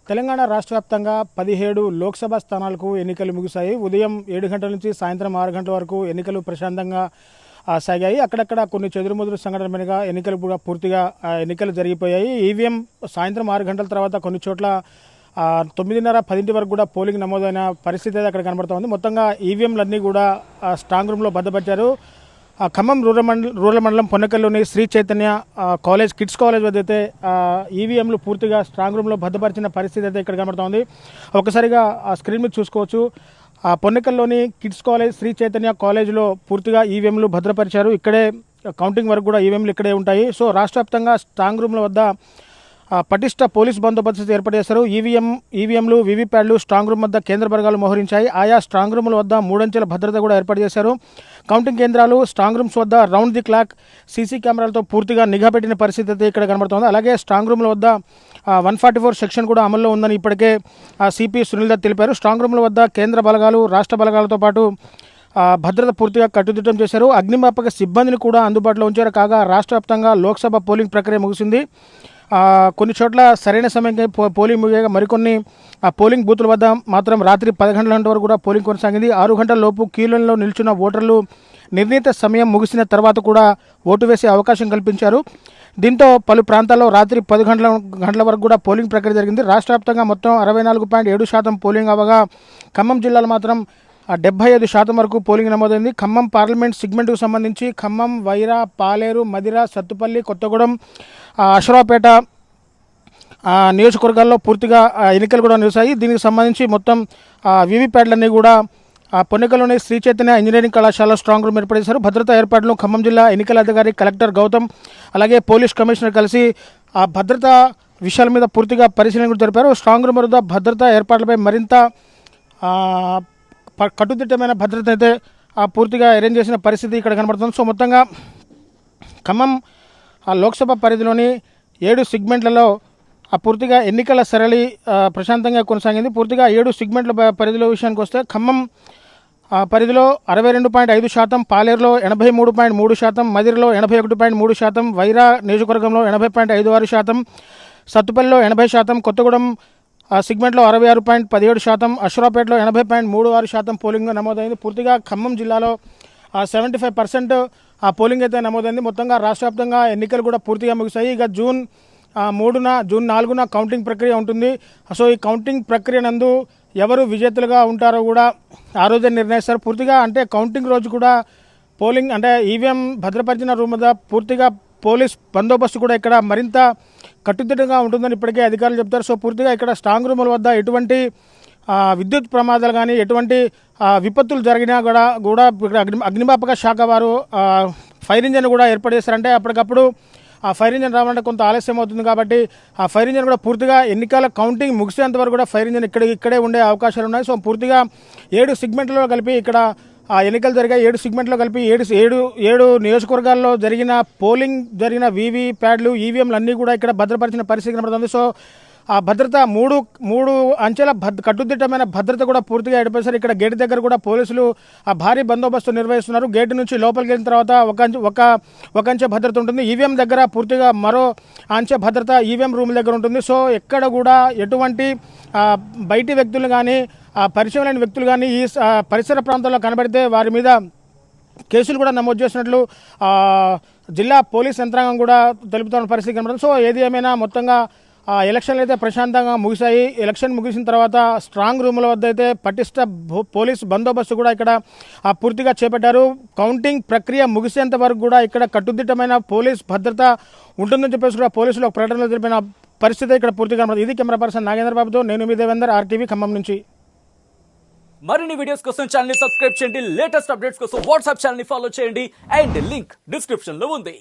తెలంగాణ రాష్ట్ర వ్యాప్తంగా 17 లోక్సభ స్థానాలకు ఎన్నికలు ముగిశాయి. ఉదయం 7 గంటల నుంచి సాయంత్రం 6 గంటల వరకు ఎన్నికలు ప్రశాంతంగా సాగాయి. అక్కడక్కడ కొన్ని చెదురుమదురు సంఘటనల మీదుగా ఎన్నికలు కూడా పూర్తిగా ఎన్నికలు జరిగిపోయాయి. ఈవీఎం సాయంత్రం 6 గంటల తర్వాత కొన్ని చోట్ల 9:30, 10 వరకు కూడా పోలింగ్ నమోదైన పరిస్థితి అయితే అక్కడ కనబడుతోంది. మొత్తంగా ఈవీఎంలన్నీ కూడా స్ట్రాంగ్ రూమ్లో భద్రపరిచారు. ఖమ్మం రూరల్ మండలం పొన్నకల్లోని Sri Chaitanya college kids college వద్ద అయితే ఈవీఎంలు పూర్తిగా స్ట్రాంగ్ రూమ్లో భద్రపరిచిన పరిస్థితి అయితే ఇక్కడ కనబడుతోంది. ఒకసారిగా ఆ స్క్రీన్ మీద చూసుకోవచ్చు. పొన్నకల్లోని కిడ్స్ కాలేజ్ శ్రీ చైతన్య కాలేజీలో పూర్తిగా ఈవీఎంలు భద్రపరిచారు. ఇక్కడే కౌంటింగ్ వరకు కూడా ఈవీఎంలు ఇక్కడే ఉంటాయి. సో రాష్ట్ర వ్యాప్తంగా స్ట్రాంగ్ రూమ్ల వద్ద పటిష్ట పోలీస్ బందోబస్తు ఏర్పాటు చేశారు. ఈవీఎంలు వీవీప్యాడ్లు స్ట్రాంగ్ రూమ్ వద్ద కేంద్ర బలగాలు మోహరించాయి. ఆయా స్ట్రాంగ్ రూముల వద్ద 3 అంచెల భద్రత కూడా ఏర్పాటు చేశారు. కౌంటింగ్ కేంద్రాలు స్ట్రాంగ్ రూమ్స్ వద్ద రౌండ్ ది క్లాక్ సీసీ కెమెరాలతో పూర్తిగా నిఘా పెట్టిన పరిస్థితి అయితే ఇక్కడ కనబడుతోంది. అలాగే స్ట్రాంగ్ రూమ్ల వద్ద 144 సెక్షన్ కూడా అమల్లో ఉందని ఇప్పటికే సిపి సునీల్ దత్ తెలిపారు. స్ట్రాంగ్ రూమ్ల వద్ద కేంద్ర బలగాలు రాష్ట్ర బలగాలతో పాటు భద్రత పూర్తిగా కట్టుదిట్టం చేశారు. అగ్నిమాపక సిబ్బందిని కూడా అందుబాటులో ఉంచారు. కాగా రాష్ట్ర వ్యాప్తంగా లోక్సభ పోలింగ్ ప్రక్రియ ముగిసింది. కొన్ని చోట్ల సరైన సమయంకి పోలింగ్ ముగియగా మరికొన్ని పోలింగ్ బూతుల వద్ద మాత్రం రాత్రి 10 గంటల వరకు కూడా పోలింగ్ కొనసాగింది. 6 గంటల లోపు క్యూలైన్లో నిల్చున్న ఓటర్లు నిర్ణీత సమయం ముగిసిన తర్వాత కూడా ఓటు వేసే అవకాశం కల్పించారు. దీంతో పలు ప్రాంతాల్లో రాత్రి 10 గంటల వరకు కూడా పోలింగ్ ప్రక్రియ జరిగింది. రాష్ట్ర వ్యాప్తంగా మొత్తం 64.7% పోలింగ్ అవగా ఖమ్మం జిల్లాలో మాత్రం 75% వరకు పోలింగ్ నమోదైంది. ఖమ్మం పార్లమెంట్ సెగ్మెంట్కు సంబంధించి ఖమ్మం, వైరా, పాలేరు, మదిర, సత్తుపల్లి, కొత్తగూడెం, అశ్వరావుపేట నియోజకవర్గాల్లో పూర్తిగా ఎన్నికలు కూడా నిలిచాయి. దీనికి సంబంధించి మొత్తం వీవీప్యాడ్లన్నీ కూడా పొన్నకల్లోని శ్రీ చైతన్య ఇంజనీరింగ్ కళాశాల స్ట్రాంగ్ రూమ్ ఏర్పాటు చేశారు. భద్రతా ఏర్పాట్లను ఖమ్మం జిల్లా ఎన్నికల అధికారి కలెక్టర్ గౌతమ్ అలాగే పోలీస్ కమిషనర్ కలిసి ఆ భద్రతా విషయాల మీద పూర్తిగా పరిశీలన కూడా జరిపారు. స్ట్రాంగ్ రూమ్ వద్ద భద్రతా ఏర్పాట్లపై మరింత కట్టుదిట్టమైన భద్రత అయితే పూర్తిగా అరేంజ్ చేసిన పరిస్థితి ఇక్కడ కనబడుతుంది. సో మొత్తంగా ఖమ్మం లోక్సభ పరిధిలోని 7 సెగ్మెంట్లలో పూర్తిగా ఎన్నికల సరళి ప్రశాంతంగా కొనసాగింది. పూర్తిగా 7 సెగ్మెంట్ల పరిధిలో విషయానికి వస్తే ఖమ్మం పరిధిలో 62.5%, పాలేరులో 83.3%, మదిరలో 81.3%, వైరా నియోజకవర్గంలో 80.56%, సత్తుపల్లిలో 80%, కొత్తగూడెం సెగ్మెంట్లో 66.17%, అశ్వరావుపేటలో 80.36% పోలింగ్ నమోదైంది. పూర్తిగా ఖమ్మం జిల్లాలో 75% పోలింగ్ అయితే నమోదైంది. మొత్తంగా రాష్ట్ర వ్యాప్తంగా ఎన్నికలు కూడా పూర్తిగా ముగిశాయి. ఇక జూన్ 4న కౌంటింగ్ ప్రక్రియ ఉంటుంది. సో ఈ కౌంటింగ్ ప్రక్రియ నందు ఎవరు విజేతలుగా ఉంటారో కూడా ఆ రోజే నిర్ణయిస్తారు. పూర్తిగా అంటే కౌంటింగ్ రోజు కూడా పోలింగ్ అంటే ఈవీఎం భద్రపరిచిన రూమ్ మీద పూర్తిగా పోలీస్ బందోబస్తు కూడా ఇక్కడ మరింత కట్టుదిట్టంగా ఉంటుందని ఇప్పటికే అధికారులు చెప్తారు. సో పూర్తిగా ఇక్కడ స్ట్రాంగ్ రూముల వద్ద ఎటువంటి విద్యుత్ ప్రమాదాలు కానీ ఎటువంటి విపత్తులు జరిగినా కూడా ఇక్కడ అగ్నిమాపక శాఖ వారు ఫైర్ ఇంజన్ కూడా ఏర్పాటు చేశారంటే అప్పటికప్పుడు ఆ ఫైర్ ఇంజన్ రావాలంటే కొంత ఆలస్యం అవుతుంది. కాబట్టి ఆ ఫైర్ ఇంజన్ కూడా పూర్తిగా ఎన్నికల కౌంటింగ్ ముగిసేంత వరకు కూడా ఫైర్ ఇంజన్ ఇక్కడే ఉండే అవకాశాలు ఉన్నాయి. సో పూర్తిగా 7 సెగ్మెంట్లలో కలిపి ఇక్కడ ఎన్నికలు జరిగాయి. 7 సెగ్మెంట్లో కలిపి 7 నియోజకవర్గాల్లో జరిగిన వీవీప్యాడ్లు, ఈవీఎంలు అన్నీ కూడా ఇక్కడ భద్రపరిచిన పరిస్థితి కనబడుతుంది. సో ఆ భద్రత మూడు అంచెల కట్టుదిట్టమైన భద్రత కూడా పూర్తిగా ఏర్పరిచారు. ఇక్కడ గేట్ దగ్గర కూడా పోలీసులు భారీ బందోబస్తు నిర్వహిస్తున్నారు. గేటు నుంచి లోపలికి వెళ్ళిన తర్వాత ఒక అంచె భద్రత ఉంటుంది. ఈవీఎం దగ్గర పూర్తిగా మరో అంచె భద్రత ఈవీఎం రూమ్ దగ్గర ఉంటుంది. సో ఎక్కడ కూడా ఎటువంటి బయటి వ్యక్తులు కానీ పరిచయం లేని వ్యక్తులు కానీ ఈ పరిసర ప్రాంతాల్లో కనబడితే వారి మీద కేసులు కూడా నమోదు చేసినట్లు జిల్లా పోలీస్ యంత్రాంగం కూడా తెలుపుతున్న పరిస్థితి కనబడుతుంది. సో ఏది ఏమైనా మొత్తంగా ఎలక్షన్లు అయితే ప్రశాంతంగా ముగిశాయి. ఎలక్షన్ ముగిసిన తర్వాత స్ట్రాంగ్ రూముల వద్ద అయితే పటిష్ట పోలీస్ బందోబస్తు కూడా ఇక్కడ పూర్తిగా చేపట్టారు. కౌంటింగ్ ప్రక్రియ ముగిసేంత వరకు కూడా ఇక్కడ కట్టుదిట్టమైన పోలీస్ భద్రత ఉంటుందని చెప్పేసి కూడా పోలీసులు ఒక ప్రకటనలో తెలిపిన పరిస్థితి ఇక్కడ పూర్తిగా ఉంది. ఇది కెమెరా పర్సన్ నాగేంద్ర బాబుతో నేను మీ దేవేందర్, RTV ఖమ్మం నుంచి. మరిన్ని వీడియోస్ కోసం ఛానల్ ని సబ్స్క్రైబ్ చేయండి. లేటెస్ట్ అప్డేట్స్ కోసం వాట్సాప్ ఛానల్ ని ఫాలో చేయండి. అండ్ లింక్ డిస్క్రిప్షన్ లో ఉంది.